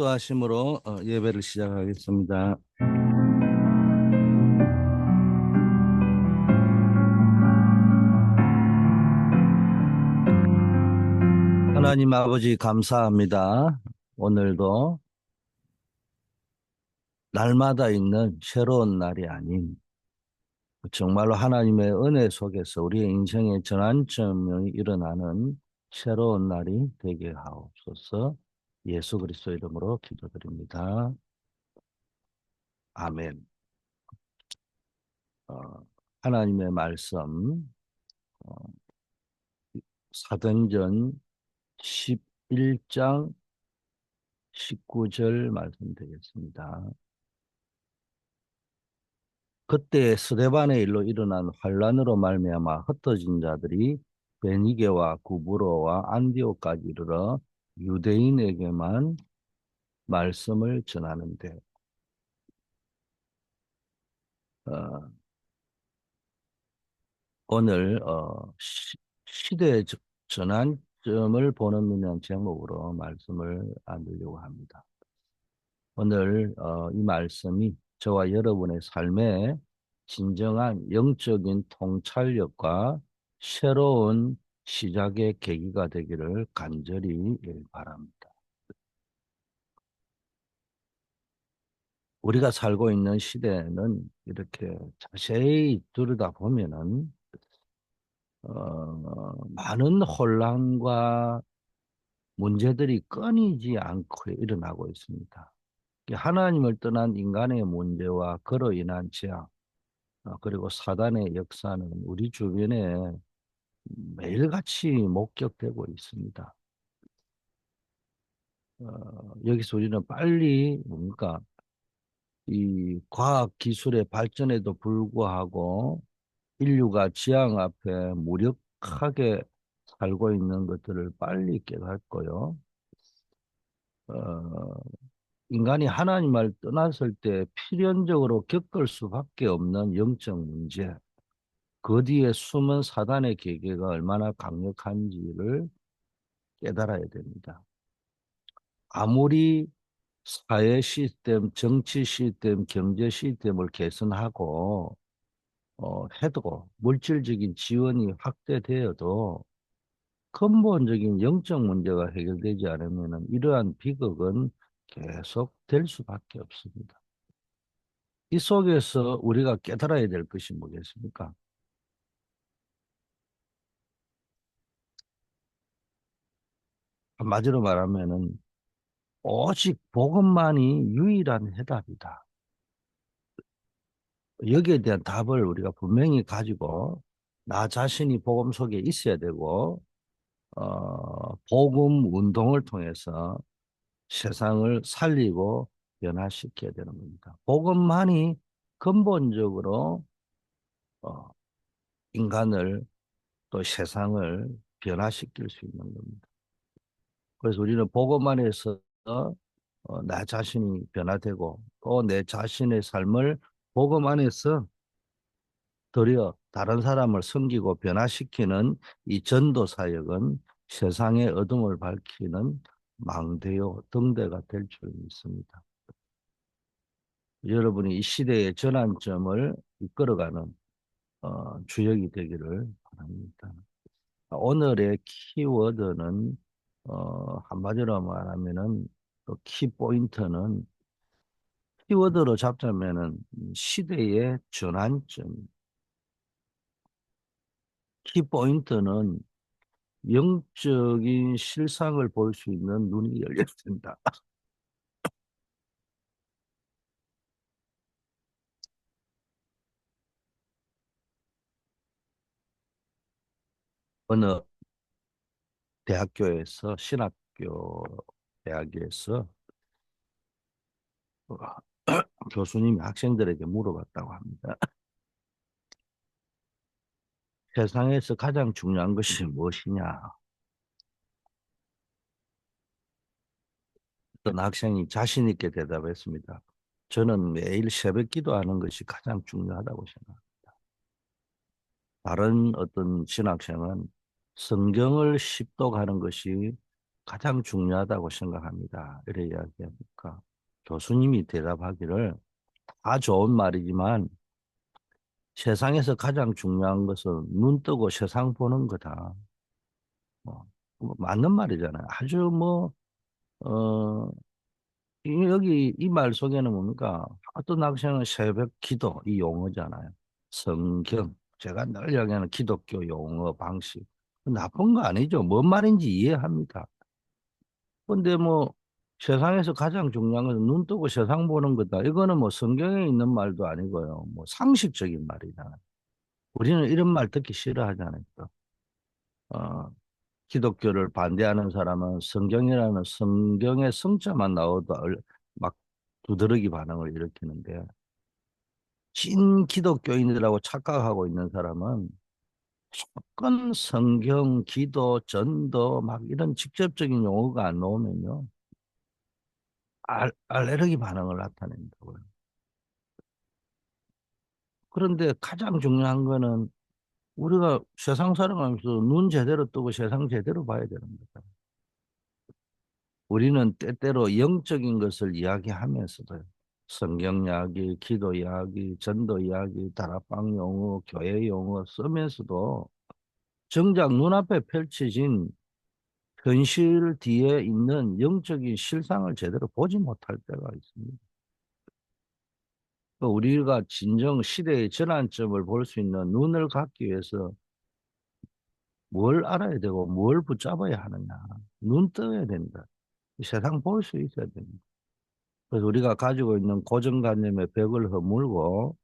기도하심으로 예배를 시작하겠습니다. 하나님 아버지 감사합니다. 오늘도 날마다 있는 새로운 날이 아닌 정말로 하나님의 은혜 속에서 우리의 인생의 전환점이 일어나는 새로운 날이 되게 하옵소서. 예수 그리스도 이름으로 기도드립니다. 아멘. 어, 하나님의 말씀 어, 사도행전 11장 19절 말씀드리겠습니다. 그때 스데반의 일로 일어난 환란으로 말미암아 흩어진 자들이 베니게와 구브로와 안디오까지 이르러 유대인에게만 말씀을 전하는데 어, 오늘 시대의 전환점을 보는 제목으로 말씀을 나누려고 합니다. 오늘 이 말씀이 저와 여러분의 삶에 진정한 영적인 통찰력과 새로운 시작의 계기가 되기를 간절히 바랍니다. 우리가 살고 있는 시대는 이렇게 자세히 들여다보면은 많은 혼란과 문제들이 끊이지 않고 일어나고 있습니다. 하나님을 떠난 인간의 문제와 그로 인한 재앙, 그리고 사단의 역사는 우리 주변에 매일같이 목격되고 있습니다. 여기서 우리는 빨리 뭔가 이 과학 기술의 발전에도 불구하고 인류가 지향 앞에 무력하게 살고 있는 것들을 빨리 깨닫고요. 어, 인간이 하나님을 떠났을 때 필연적으로 겪을 수밖에 없는 영적 문제, 그 뒤에 숨은 사단의 계계가 얼마나 강력한지를 깨달아야 됩니다. 아무리 사회 시스템, 정치 시스템, 경제 시스템을 개선하고 해도 물질적인 지원이 확대되어도 근본적인 영적 문제가 해결되지 않으면 이러한 비극은 계속 될 수밖에 없습니다. 이 속에서 우리가 깨달아야 될 것이 뭐겠습니까? 한마디로 말하면은 오직 복음만이 유일한 해답이다. 여기에 대한 답을 우리가 분명히 가지고 나 자신이 복음 속에 있어야 되고 복음 운동을 통해서 세상을 살리고 변화시켜야 되는 겁니다. 복음만이 근본적으로 어, 인간을 또 세상을 변화시킬 수 있는 겁니다. 그래서 우리는 복음 안에서 나 자신이 변화되고 또 내 자신의 삶을 복음 안에서 도리어 다른 사람을 섬기고 변화시키는 이 전도 사역은 세상의 어둠을 밝히는 망대요 등대가 될 줄 믿습니다. 여러분이 이 시대의 전환점을 이끌어가는 주역이 되기를 바랍니다. 오늘의 키워드는 한마디로 말하면은 또 키포인트는 키워드로 잡자면은 시대의 전환점. 키포인트는 영적인 실상을 볼 수 있는 눈이 열려야 된다. 어느 대학교에서 신학교 대학에서 어, 교수님이 학생들에게 물어봤다고 합니다. 세상에서 가장 중요한 것이 무엇이냐? 어떤 학생이 자신 있게 대답했습니다. 저는 매일 새벽 기도하는 것이 가장 중요하다고 생각합니다. 다른 어떤 신학생은 성경을 십독하는 것이 가장 중요하다고 생각합니다. 이래 이야기하니까 교수님이 대답하기를 다 좋은 말이지만 세상에서 가장 중요한 것은 눈 뜨고 세상 보는 거다. 뭐 맞는 말이잖아요. 아주 어, 여기 이 말 속에는 뭡니까? 어떤 학생은 새벽 기도 이 용어잖아요. 성경. 제가 늘 이야기하는 기독교 용어 방식. 나쁜 거 아니죠. 뭔 말인지 이해합니다. 근데 뭐 세상에서 가장 중요한 것은 눈 뜨고 세상 보는 거다. 이거는 뭐 성경에 있는 말도 아니고요. 뭐 상식적인 말이잖아요. 우리는 이런 말 듣기 싫어하잖아요. 또. 어, 기독교를 반대하는 사람은 성경이라는 성경의 성자만 나오도 막 두드러기 반응을 일으키는데 찐 기독교인이라고 착각하고 있는 사람은 무조건 성경, 기도, 전도 막 이런 직접적인 용어가 안 나오면요. 알레르기 반응을 나타낸다고요. 그런데 가장 중요한 거는 우리가 세상 살아가면서 눈 제대로 뜨고 세상 제대로 봐야 되는 거다. 우리는 때때로 영적인 것을 이야기하면서도 성경 이야기, 기도 이야기, 전도 이야기, 다락방 용어, 교회 용어 쓰면서도 정작 눈앞에 펼쳐진 현실 뒤에 있는 영적인 실상을 제대로 보지 못할 때가 있습니다. 우리가 진정 시대의 전환점을 볼 수 있는 눈을 갖기 위해서 뭘 알아야 되고 뭘 붙잡아야 하느냐. 눈 떠야 된다. 세상 볼 수 있어야 됩니다. 그래서 우리가 가지고 있는 고정관념의 벽을 허물고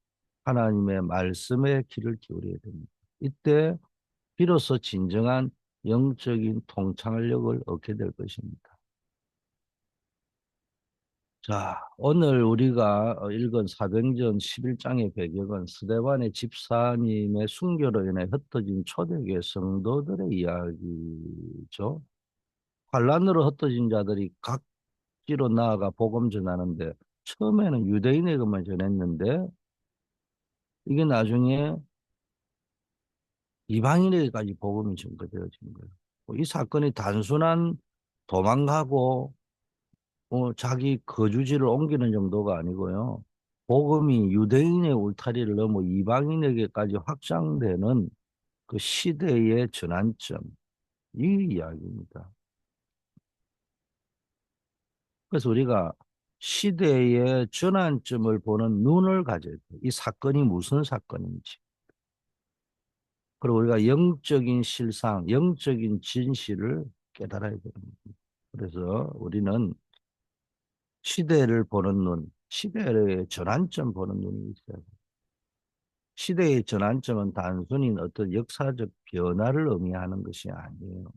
하나님의 말씀에 귀를 기울여야 됩니다. 이때 비로소 진정한 영적인 통찰력을 얻게 될 것입니다. 자, 오늘 우리가 읽은 사도행전 11장의 배경은 스데반의 집사님의 순교로 인해 흩어진 초대교회 성도들의 이야기죠. 환란으로 흩어진 자들이 각지로 나아가 복음 전하는데 처음에는 유대인에게만 전했는데 이게 나중에 이방인에게까지 복음이 전거되어진 거예요. 이 사건이 단순한 도망가고 자기 거주지를 옮기는 정도가 아니고요. 복음이 유대인의 울타리를 넘어 이방인에게까지 확장되는 그 시대의 전환점, 이 이야기입니다. 그래서 우리가 시대의 전환점을 보는 눈을 가져야 돼요. 이 사건이 무슨 사건인지. 그리고 우리가 영적인 실상, 영적인 진실을 깨달아야 됩니다. 그래서 우리는 시대를 보는 눈, 시대의 전환점 보는 눈이 있어야 돼요. 시대의 전환점은 단순히 어떤 역사적 변화를 의미하는 것이 아니에요.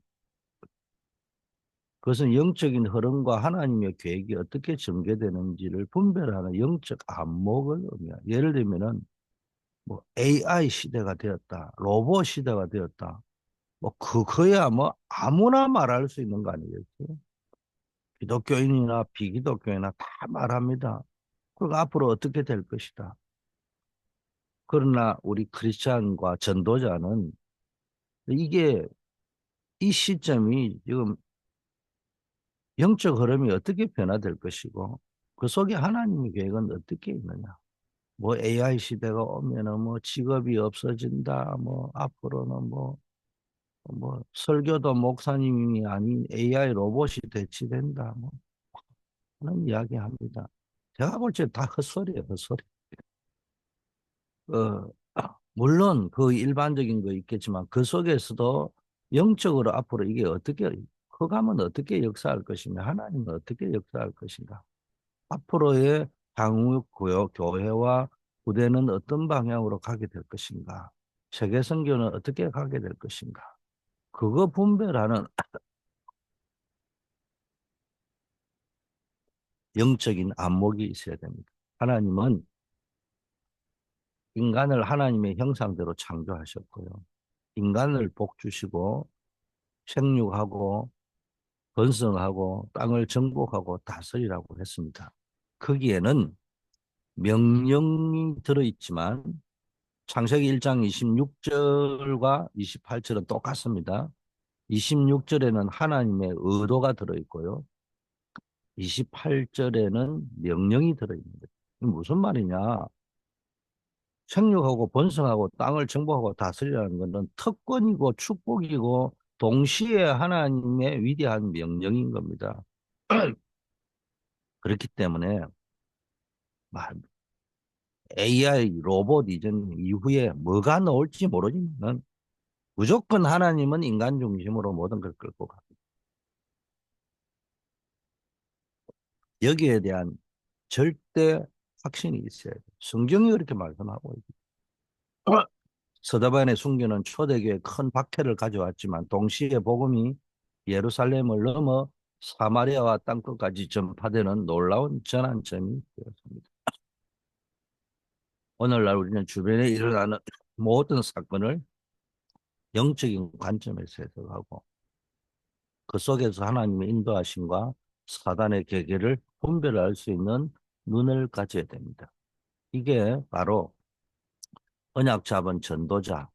그것은 영적인 흐름과 하나님의 계획이 어떻게 전개되는지를 분별하는 영적 안목을 의미해요. 예를 들면은 뭐 AI 시대가 되었다, 로봇 시대가 되었다. 뭐 그거야 뭐 아무나 말할 수 있는 거 아니겠어요? 기독교인이나 비기독교인이나 다 말합니다. 그리고 앞으로 어떻게 될 것이다. 그러나 우리 크리스찬과 전도자는 이게 이 시점이 지금 영적 흐름이 어떻게 변화될 것이고 그 속에 하나님의 계획은 어떻게 있느냐. 뭐 AI 시대가 오면은 뭐 직업이 없어진다. 뭐 앞으로는 뭐 설교도 목사님이 아닌 AI 로봇이 대체된다. 뭐 그런 이야기합니다. 제가 볼 때 다 헛소리예요, 헛소리. 어, 물론 그 일반적인 거 있겠지만 그 속에서도 영적으로 앞으로 이게 어떻게 흑암은 어떻게 역사할 것인가 하나님은 어떻게 역사할 것인가 앞으로의 향후 교회와 부대는 어떤 방향으로 가게 될 것인가 세계 선교는 어떻게 가게 될 것인가 그거 분별하는 영적인 안목이 있어야 됩니다. 하나님은 인간을 하나님의 형상대로 창조하셨고요. 인간을 복 주시고 생육하고 번성하고 땅을 정복하고 다스리라고 했습니다. 거기에는 명령이 들어있지만 창세기 1장 26절과 28절은 똑같습니다. 26절에는 하나님의 의도가 들어있고요. 28절에는 명령이 들어있는 거예요. 이게 무슨 말이냐? 생육하고 번성하고 땅을 정복하고 다스리라는 것은 특권이고 축복이고 동시에 하나님의 위대한 명령인 겁니다. 그렇기 때문에 AI 로봇 이전 이후에 뭐가 나올지 모르지만 무조건 하나님은 인간 중심으로 모든 걸 끌고 갑니다. 여기에 대한 절대 확신이 있어야 돼요. 성경이 그렇게 말씀하고 있어요. 서다반의 순교는 초대교회에 큰 박해를 가져왔지만 동시에 복음이 예루살렘을 넘어 사마리아와 땅끝까지 전파되는 놀라운 전환점이 되었습니다. 오늘날 우리는 주변에 일어나는 모든 사건을 영적인 관점에서 해석하고 그 속에서 하나님의 인도하심과 사단의 계계를 분별할 수 있는 눈을 가져야 됩니다. 이게 바로 언약 잡은 전도자가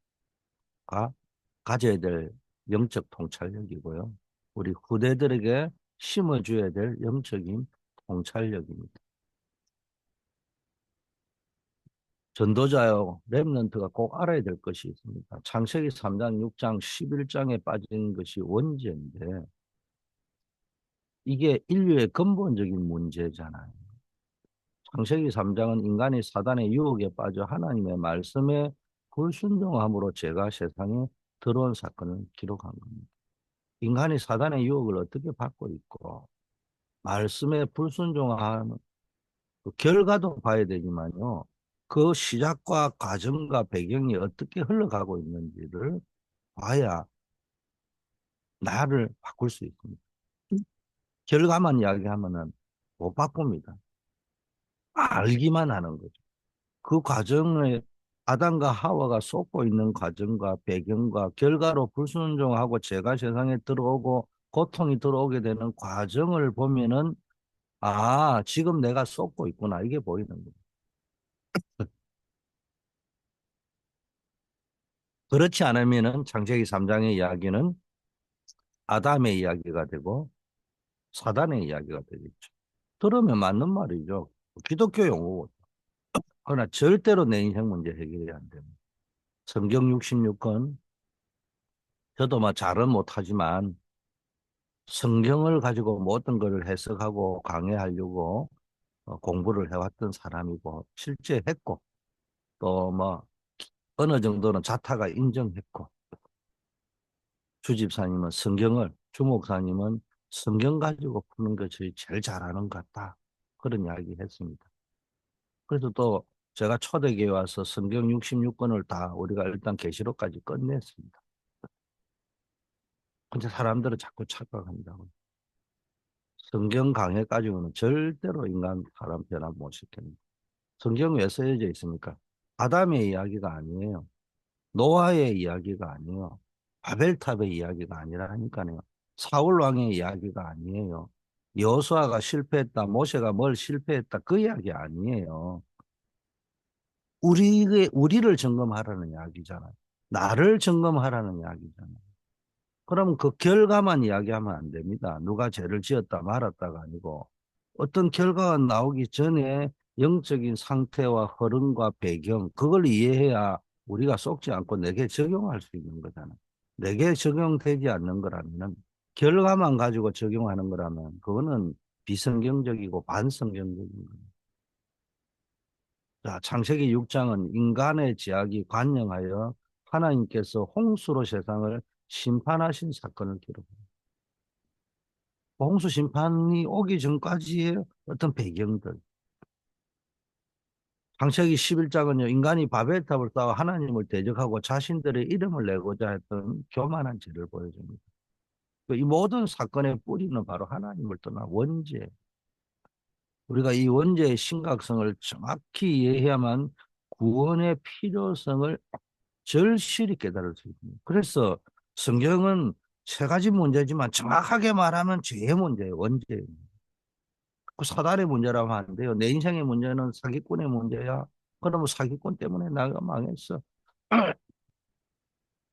가져야 될 영적 통찰력이고요. 우리 후대들에게 심어줘야 될 영적인 통찰력입니다. 전도자요, 렘넌트가 꼭 알아야 될 것이 있습니다. 창세기 3장, 6장, 11장에 빠진 것이 원죄인데 이게 인류의 근본적인 문제잖아요. 창세기 3장은 인간이 사단의 유혹에 빠져 하나님의 말씀에 불순종함으로 죄가 세상에 들어온 사건을 기록한 겁니다. 인간이 사단의 유혹을 어떻게 받고 있고 말씀에 불순종하는 그 결과도 봐야 되지만요. 그 시작과 과정과 배경이 어떻게 흘러가고 있는지를 봐야 나를 바꿀 수 있습니다. 결과만 이야기하면은 못 바꿉니다. 알기만 하는 거죠. 그 과정에 아담과 하와가 쏟고 있는 과정과 배경과 결과로 불순종하고 죄가 세상에 들어오고 고통이 들어오게 되는 과정을 보면은 아, 지금 내가 쏟고 있구나. 이게 보이는 거예요. 그렇지 않으면은 창세기 3장의 이야기는 아담의 이야기가 되고 사단의 이야기가 되겠죠. 들으면 맞는 말이죠. 기독교 용어고. 그러나 절대로 내 인생 문제 해결이 안 됩니다. 성경 66권 저도 뭐 잘은 못하지만 성경을 가지고 모든 것을 해석하고 강해하려고 공부를 해왔던 사람이고 실제 했고 또 뭐 어느 정도는 자타가 인정했고 주 집사님은 주 목사님은 성경 가지고 푸는 것이 제일 잘하는 것 같다. 그런 이야기 했습니다. 그래서 또 제가 초대교회 와서 성경 66권을 다 우리가 일단 계시록까지 끝냈습니다. 근데 사람들은 자꾸 착각합니다. 성경 강해 가지고는 절대로 인간 사람 변화 못 시킵니다. 성경 왜 쓰여져 있습니까? 아담의 이야기가 아니에요. 노아의 이야기가 아니에요. 바벨탑의 이야기가 아니라니까요. 사울 왕의 이야기가 아니에요. 여호수아가 실패했다, 모세가 뭘 실패했다 그 이야기 아니에요. 우리를 점검하라는 이야기잖아요. 나를 점검하라는 이야기잖아요. 그럼 그 결과만 이야기하면 안 됩니다. 누가 죄를 지었다 말았다가 아니고 어떤 결과가 나오기 전에 영적인 상태와 흐름과 배경 그걸 이해해야 우리가 속지 않고 내게 적용할 수 있는 거잖아요. 내게 적용되지 않는 거라면 결과만 가지고 적용하는 거라면 그거는 비성경적이고 반성경적인 거예요. 자, 창세기 6장은 인간의 죄악이 관영하여 하나님께서 홍수로 세상을 심판하신 사건을 기록합니다. 홍수 심판이 오기 전까지의 어떤 배경들. 창세기 11장은요, 인간이 바벨탑을 쌓아 하나님을 대적하고 자신들의 이름을 내고자 했던 교만한 죄를 보여줍니다. 이 모든 사건의 뿌리는 바로 하나님을 떠난 원죄. 우리가 이 원죄의 심각성을 정확히 이해해야만 구원의 필요성을 절실히 깨달을 수 있습니다. 그래서 성경은 세 가지 문제지만 정확하게 말하면 죄의 문제예요. 원죄예요. 그 사단의 문제라고 하는데요. 내 인생의 문제는 사기꾼의 문제야. 그러면 사기꾼 때문에 내가 망했어.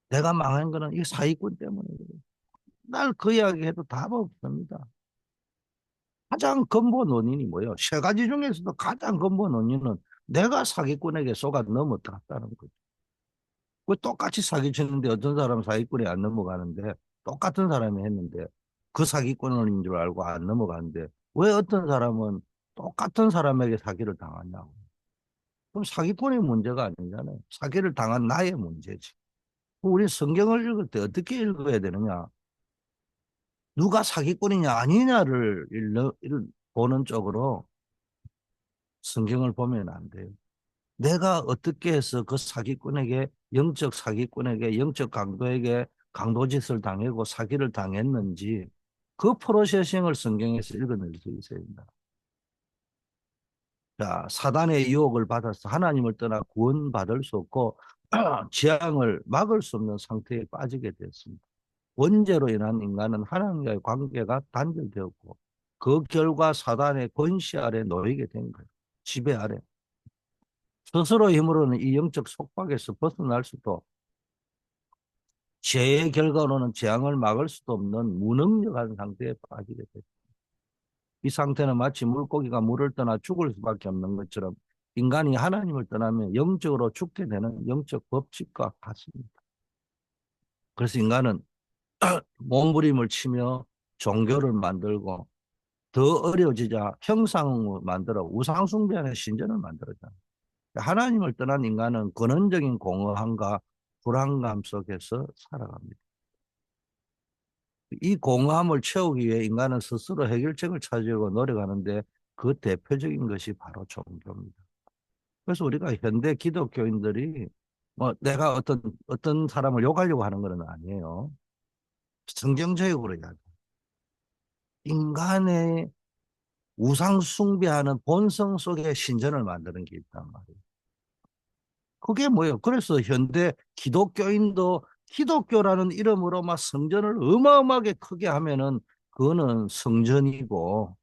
내가 망한 거는 이 사기꾼 때문에 그래. 맨날 그 이야기 해도 답 없습니다. 가장 근본 원인이 뭐예요? 세 가지 중에서도 가장 근본 원인은 내가 사기꾼에게 속아 넘어갔다는 거죠. 그 똑같이 사기쳤는데 어떤 사람은 사기꾼에 안 넘어가는데 똑같은 사람이 했는데 그 사기꾼인 줄 알고 안 넘어가는데 왜 어떤 사람은 똑같은 사람에게 사기를 당하냐고. 그럼 사기꾼의 문제가 아니잖아요. 사기를 당한 나의 문제지. 우리 성경을 읽을 때 어떻게 읽어야 되느냐? 누가 사기꾼이냐 아니냐를 보는 쪽으로 성경을 보면 안 돼요. 내가 어떻게 해서 그 사기꾼에게 영적 사기꾼에게 영적 강도에게 강도짓을 당하고 사기를 당했는지 그 프로세싱을 성경에서 읽어낼 수 있어야 된다. 자, 사단의 유혹을 받아서 하나님을 떠나 구원받을 수 없고 재앙을 막을 수 없는 상태에 빠지게 됐습니다. 원죄로 인한 인간은 하나님과의 관계가 단절되었고 그 결과 사단의 권시 아래 놓이게 된 거예요. 지배 아래. 스스로 힘으로는 이 영적 속박에서 벗어날 수도 죄의 결과로는 재앙을 막을 수도 없는 무능력한 상태에 빠지게 됐어요. 이 상태는 마치 물고기가 물을 떠나 죽을 수밖에 없는 것처럼 인간이 하나님을 떠나면 영적으로 죽게 되는 영적 법칙과 같습니다. 그래서 인간은 몸부림을 치며 종교를 만들고 더 어려워지자 형상을 만들어 우상숭배하는 신전을 만들었잖아요. 하나님을 떠난 인간은 근원적인 공허함과 불안감 속에서 살아갑니다. 이 공허함을 채우기 위해 인간은 스스로 해결책을 찾으려고 노력하는데 그 대표적인 것이 바로 종교입니다. 그래서 우리가 현대 기독교인들이 뭐 내가 어떤 사람을 욕하려고 하는 건 아니에요. 성경적으로 이야기. 인간의 우상 숭배하는 본성 속에 신전을 만드는 게 있단 말이에요. 그게 뭐예요? 그래서 현대 기독교인도 기독교라는 이름으로 막 성전을 어마어마하게 크게 하면은 그거는 성전이고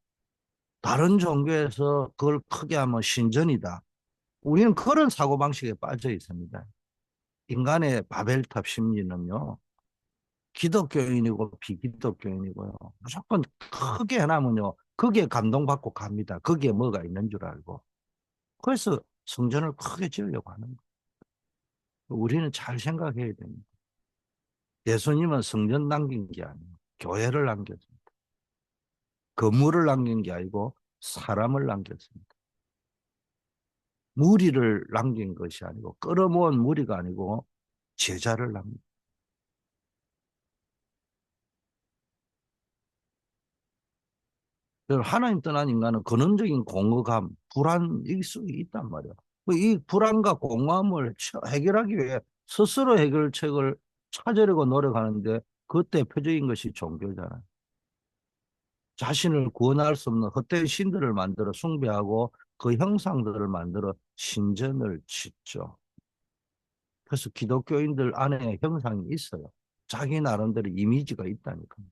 다른 종교에서 그걸 크게 하면 신전이다. 우리는 그런 사고방식에 빠져 있습니다. 인간의 바벨탑 심리는요. 기독교인이고 비기독교인이고요. 무조건 크게 해놔면요. 거기에 감동받고 갑니다. 거기에 뭐가 있는 줄 알고. 그래서 성전을 크게 지으려고 하는 거예요. 우리는 잘 생각해야 됩니다. 예수님은 성전 남긴 게 아니에요. 교회를 남겼습니다. 건물을 남긴 게 아니고 사람을 남겼습니다. 무리를 남긴 것이 아니고 끌어모은 무리가 아니고 제자를 남깁니다. 하나님 떠난 인간은 근원적인 공허감, 불안일 수 있단 말이야. 이 불안과 공허함을 해결하기 위해 스스로 해결책을 찾으려고 노력하는데 그 대표적인 것이 종교잖아요. 자신을 구원할 수 없는 헛된 신들을 만들어 숭배하고 그 형상들을 만들어 신전을 짓죠. 그래서 기독교인들 안에 형상이 있어요. 자기 나름대로 이미지가 있다니까요.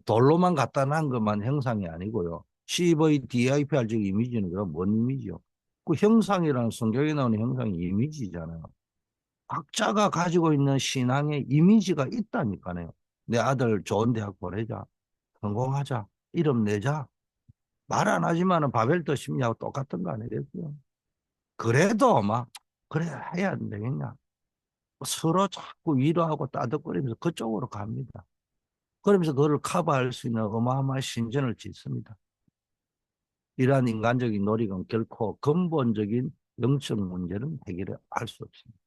돌로만 갖다 난 것만 형상이 아니고요. CVDIP 즉 이미지는 그럼 뭔 이미지요? 그 형상이라는 성경에 나오는 형상이 이미지잖아요. 각자가 가지고 있는 신앙의 이미지가 있다니까요. 내 아들 좋은 대학 보내자. 성공하자. 이름 내자. 말 안 하지만은 바벨도 심리하고 똑같은 거 아니겠어요? 그래도 막 그래 해야 안 되겠냐. 서로 자꾸 위로하고 따뜻거리면서 그쪽으로 갑니다. 그러면서 그거를 커버할 수 있는 어마어마한 신전을 짓습니다. 이러한 인간적인 노력은 결코 근본적인 영적 문제는 해결할 수 없습니다.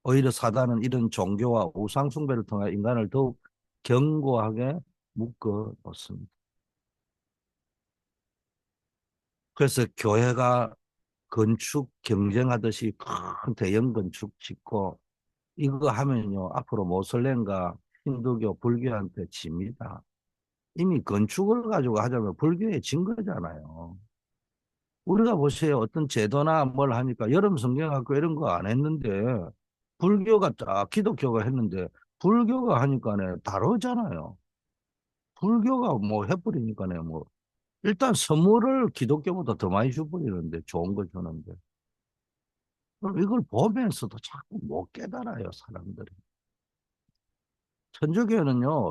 오히려 사단은 이런 종교와 우상 숭배를 통해 인간을 더욱 견고하게 묶어 놓습니다. 그래서 교회가 건축 경쟁하듯이 큰 대형 건축 짓고 이거 하면요 앞으로 모슬렘과 힌두교, 불교한테 집니다. 이미 건축을 가지고 하자면 불교에 진 거잖아요. 우리가 보세요. 어떤 제도나 뭘 하니까 여름 성경학교 이런 거 안 했는데 불교가 기독교가 했는데 불교가 하니까네 다르잖아요. 불교가 뭐 해버리니까네 뭐 일단 선물을 기독교보다 더 많이 줘버리는데 좋은 걸 주는데 그럼 이걸 보면서도 자꾸 못 깨달아요 사람들이. 천주교는요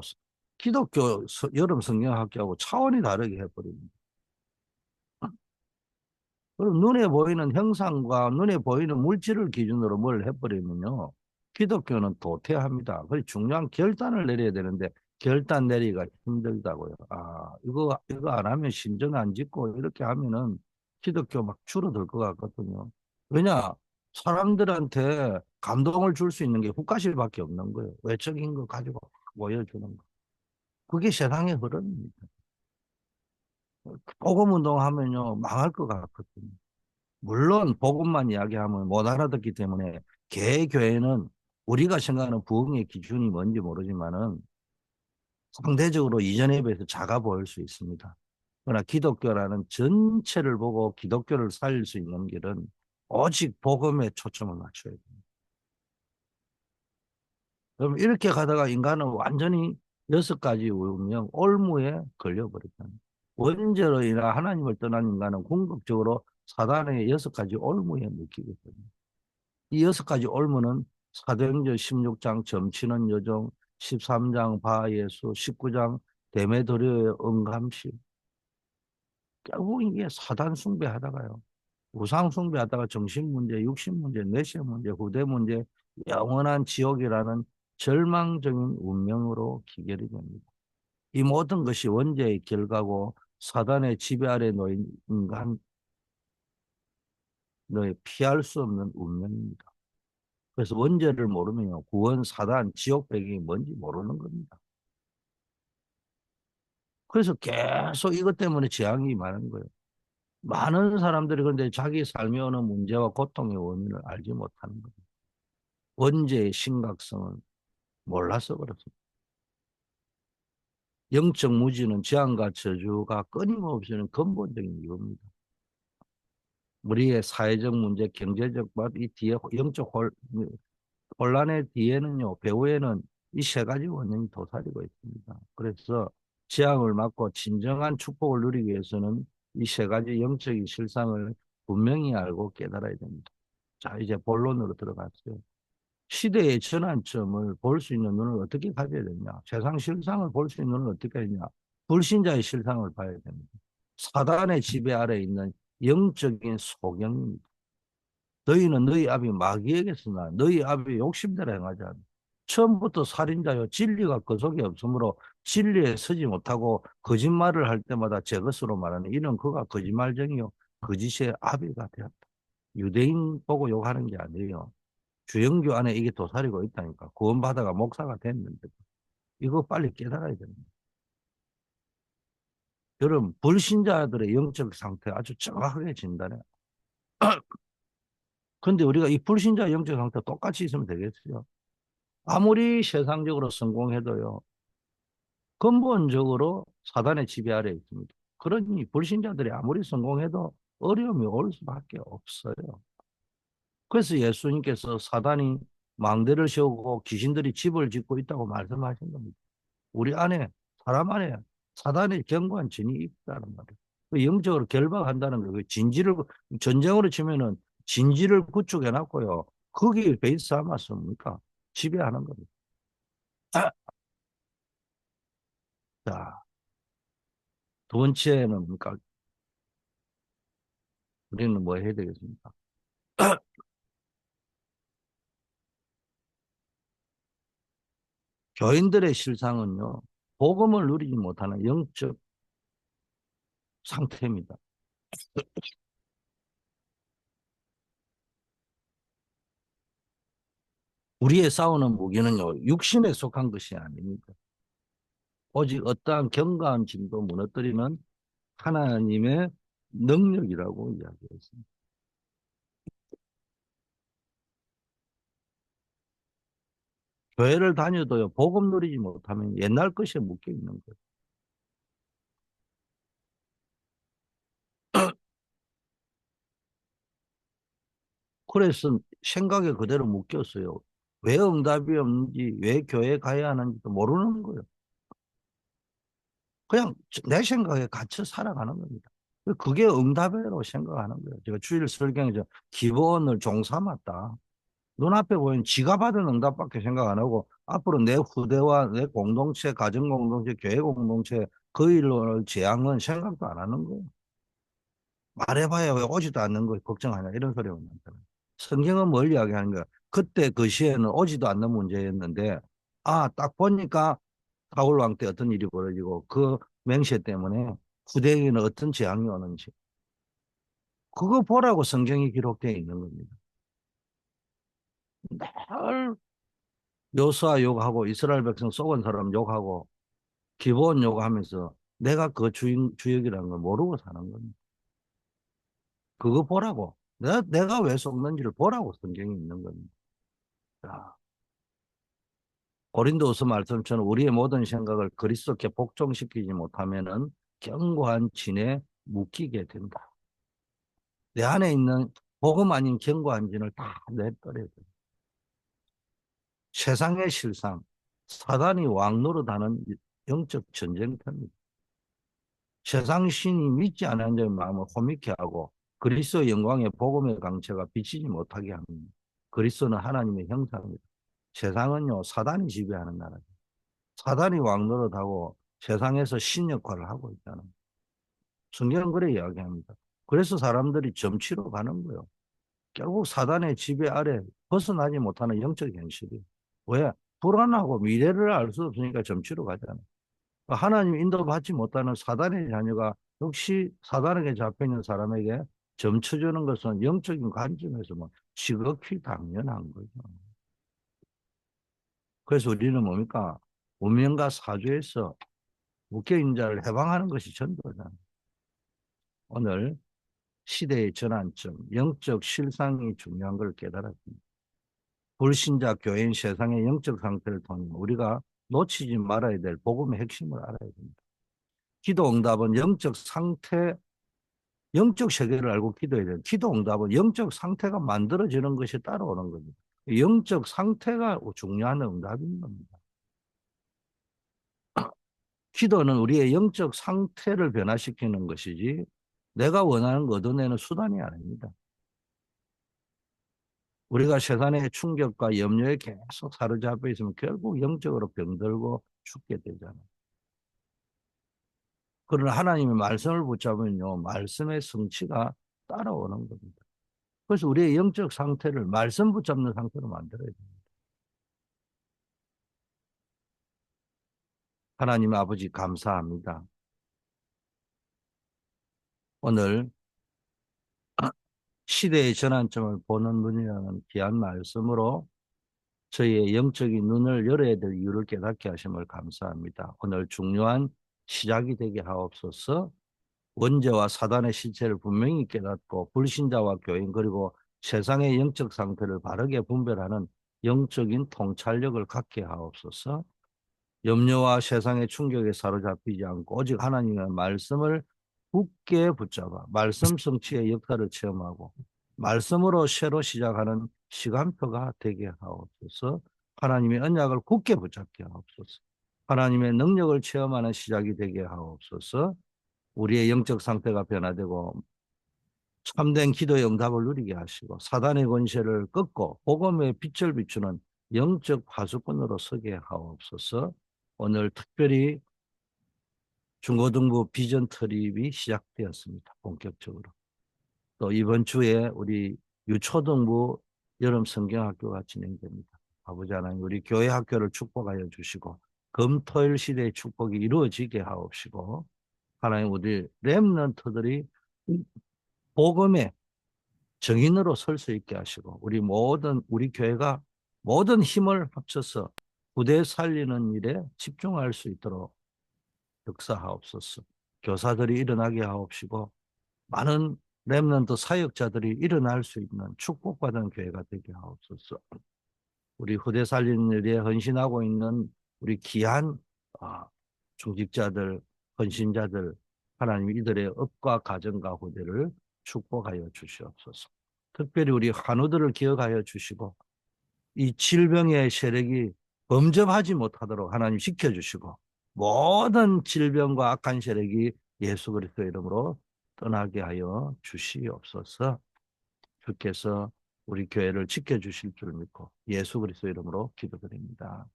기독교 여름 성경학교하고 차원이 다르게 해버립니다. 그럼 눈에 보이는 형상과 눈에 보이는 물질을 기준으로 뭘 해버리면요. 기독교는 도태합니다. 그래서 중요한 결단을 내려야 되는데 결단 내리기가 힘들다고요. 아, 이거 안 하면 신전 안 짓고 이렇게 하면은 기독교 막 줄어들 것 같거든요. 왜냐? 사람들한테 감동을 줄 수 있는 게 국가실밖에 없는 거예요. 외적인 거 가지고 모여주는 거. 그게 세상의 흐름입니다. 복음 운동하면요 망할 것 같거든요. 물론 복음만 이야기하면 못 알아듣기 때문에 개교회는 우리가 생각하는 부흥의 기준이 뭔지 모르지만은 상대적으로 이전에 비해서 작아 보일 수 있습니다. 그러나 기독교라는 전체를 보고 기독교를 살릴 수 있는 길은 오직 복음에 초점을 맞춰야 됩니다. 그럼 이렇게 가다가 인간은 완전히 6가지 운명 올무에 걸려버렸다. 원죄로 인하 하나님을 떠난 인간은 궁극적으로 사단의 6가지 올무에 묶이게 됩니다. 이 6가지 올무는 사도행전 16장 점치는 여종, 13장 바예수, 19장 데메드리오의 응감시. 결국 이게 사단 숭배하다가요. 우상 숭배하다가 정신 문제, 육신 문제, 내세 문제, 후대 문제, 영원한 지옥이라는 절망적인 운명으로 기결이 됩니다. 이 모든 것이 원죄의 결과고 사단의 지배 아래 놓인 인간의 피할 수 없는 운명입니다. 그래서 원죄를 모르면요. 구원, 사단, 지옥 배경이 뭔지 모르는 겁니다. 그래서 계속 이것 때문에 재앙이 많은 거예요. 많은 사람들이 그런데 자기 삶에 오는 문제와 고통의 원인을 알지 못하는 거예요. 원죄의 심각성을 몰라서 그렇습니다. 영적 무지는 재앙과 저주가 끊임없이 근본적인 이유입니다. 우리의 사회적 문제, 경제적 이 뒤에 영적 혼란의 뒤에는요, 배후에는 이 3가지 원인이 도사리고 있습니다. 그래서 재앙을 막고 진정한 축복을 누리기 위해서는 이 3가지 영적인 실상을 분명히 알고 깨달아야 됩니다. 자, 이제 본론으로 들어갔어요. 시대의 전환점을 볼 수 있는 눈을 어떻게 가져야 되냐? 세상 실상을 볼 수 있는 눈을 어떻게 하냐? 불신자의 실상을 봐야 됩니다. 사단의 지배 아래 있는 영적인 소경입니다. 너희는 너희 아비 마귀에게서 나 너희 아비 욕심대로 행하지 않아. 처음부터 살인자요 진리가 그 속에 없으므로 진리에 서지 못하고 거짓말을 할 때마다 제 것으로 말하는 이는 그가 거짓말쟁이요 거짓의 아비가 되었다. 유대인 보고 욕하는 게 아니에요. 주영교 안에 이게 도사리고 있다니까. 구원받아가 목사가 됐는데 이거 빨리 깨달아야 됩니다. 여러분 불신자들의 영적 상태 아주 정확하게 진단해. 근데 우리가 이 불신자 영적 상태 똑같이 있으면 되겠어요? 아무리 세상적으로 성공해도요, 근본적으로 사단의 지배 아래 있습니다. 그러니 불신자들이 아무리 성공해도 어려움이 올 수밖에 없어요. 그래서 예수님께서 사단이 망대를 세우고 귀신들이 집을 짓고 있다고 말씀하신 겁니다. 우리 안에, 사람 안에 사단의 견고한 진이 있다는 말이에요. 그 영적으로 결박한다는 거예요. 진지를, 전쟁으로 치면은 진지를 구축해 놨고요. 거기에 베이스 삼았습니까? 지배하는 겁니다. 자, 두 번째는 뭡니까? 우리는 뭐 해야 되겠습니까? 교인들의 실상은요, 복음을 누리지 못하는 영적 상태입니다. 우리의 싸우는 무기는요, 육신에 속한 것이 아닙니다. 오직 어떠한 견고한 짐도 무너뜨리는 하나님의 능력이라고 이야기했습니다. 교회를 다녀도요, 복음 누리지 못하면 옛날 것에 묶여 있는 거예요. 그래서 생각에 그대로 묶였어요. 왜 응답이 없는지, 왜 교회 가야 하는지도 모르는 거예요. 그냥 내 생각에 갇혀 살아가는 겁니다. 그게 응답이라고 생각하는 거예요. 제가 주일 설경에서 기본을 종삼았다. 눈앞에 보이는 지가 받은 응답밖에 생각 안 하고 앞으로 내 후대와 내 공동체, 가정 공동체, 교회 공동체 그 일로 재앙은 생각도 안 하는 거예요. 말해봐야 왜 오지도 않는 거 걱정하냐 이런 소리가 많잖아요. 성경은 뭘 이야기하는 거야? 그때 그 시에는 오지도 않는 문제였는데 딱 보니까 사울 왕 때 어떤 일이 벌어지고 그 맹세 때문에 후대에는 어떤 재앙이 오는지 그거 보라고 성경이 기록되어 있는 겁니다. 늘 요수아 욕하고 이스라엘 백성 속은 사람 욕하고 기브온 욕하면서 내가 그 주역이라는 걸 모르고 사는 겁니다. 그거 보라고. 내가 왜 속는지를 보라고 성경이 있는 겁니다. 자, 고린도후서 말씀처럼 우리의 모든 생각을 그리스도께 복종시키지 못하면은 견고한 진에 묶이게 된다. 내 안에 있는 복음 아닌 견고한 진을 다 내버려야 돼. 세상의 실상, 사단이 왕노릇하는 영적 전쟁터입니다. 세상 신이 믿지 않는 자의 마음을 호미케 하고 그리스도의 영광의 복음의 강체가 비치지 못하게 합니다. 그리스도는 하나님의 형상입니다. 세상은요, 사단이 지배하는 나라죠. 사단이 왕노릇하고 세상에서 신 역할을 하고 있잖아요. 성경은 그래 이야기합니다. 그래서 사람들이 점치러 가는 거예요. 결국 사단의 지배 아래 벗어나지 못하는 영적 현실이. 왜? 불안하고 미래를 알 수 없으니까 점치러 가잖아요. 하나님 인도받지 못하는 사단의 자녀가 역시 사단에게 잡혀있는 사람에게 점쳐주는 것은 영적인 관점에서 뭐 지극히 당연한 거죠. 그래서 우리는 뭡니까? 무명과 사죄에서 묶여있는 자를 해방하는 것이 전도잖아요. 오늘 시대의 전환점, 영적 실상이 중요한 걸 깨달았습니다. 불신자 교인 세상의 영적 상태를 통해 우리가 놓치지 말아야 될 복음의 핵심을 알아야 됩니다. 기도 응답은 영적 상태, 영적 세계를 알고 기도해야 돼요. 기도 응답은 영적 상태가 만들어지는 것이 따라오는 겁니다. 영적 상태가 중요한 응답인 겁니다. 기도는 우리의 영적 상태를 변화시키는 것이지 내가 원하는 거 얻어내는 수단이 아닙니다. 우리가 세상의 충격과 염려에 계속 사로잡혀 있으면 결국 영적으로 병들고 죽게 되잖아요. 그러나 하나님의 말씀을 붙잡으면요, 말씀의 성취가 따라오는 겁니다. 그래서 우리의 영적 상태를 말씀 붙잡는 상태로 만들어야 됩니다. 하나님 아버지 감사합니다. 오늘 시대의 전환점을 보는 눈이라는 귀한 말씀으로 저희의 영적인 눈을 열어야 될 이유를 깨닫게 하심을 감사합니다. 오늘 중요한 시작이 되게 하옵소서. 원죄와 사단의 실체를 분명히 깨닫고 불신자와 교인 그리고 세상의 영적 상태를 바르게 분별하는 영적인 통찰력을 갖게 하옵소서. 염려와 세상의 충격에 사로잡히지 않고 오직 하나님의 말씀을 굳게 붙잡아 말씀 성취의 역사를 체험하고 말씀으로 새로 시작하는 시간표가 되게 하옵소서. 하나님의 언약을 굳게 붙잡게 하옵소서. 하나님의 능력을 체험하는 시작이 되게 하옵소서. 우리의 영적 상태가 변화되고 참된 기도의 응답을 누리게 하시고 사단의 권세를 꺾고 복음의 빛을 비추는 영적 파수꾼으로 서게 하옵소서. 오늘 특별히 중고등부 비전 트립이 시작되었습니다. 본격적으로. 또 이번 주에 우리 유초등부 여름 성경학교가 진행됩니다. 아버지 하나님 우리 교회 학교를 축복하여 주시고 금토일 시대의 축복이 이루어지게 하옵시고 하나님 우리 렘넌트들이 복음의 정인으로 설 수 있게 하시고 우리 교회가 모든 힘을 합쳐서 부대 살리는 일에 집중할 수 있도록 역사하옵소서. 교사들이 일어나게 하옵시고 많은 렘넌트 사역자들이 일어날 수 있는 축복받은 교회가 되게 하옵소서. 우리 후대 살리는 일에 헌신하고 있는 우리 귀한 중직자들, 헌신자들 하나님 이들의 업과 가정과 후대를 축복하여 주시옵소서. 특별히 우리 환우들을 기억하여 주시고 이 질병의 세력이 범접하지 못하도록 하나님 지켜주시고 모든 질병과 악한 세력이 예수 그리스도의 이름으로 떠나게 하여 주시옵소서. 주께서 우리 교회를 지켜주실 줄 믿고 예수 그리스도 이름으로 기도드립니다.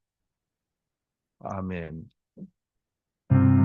아멘.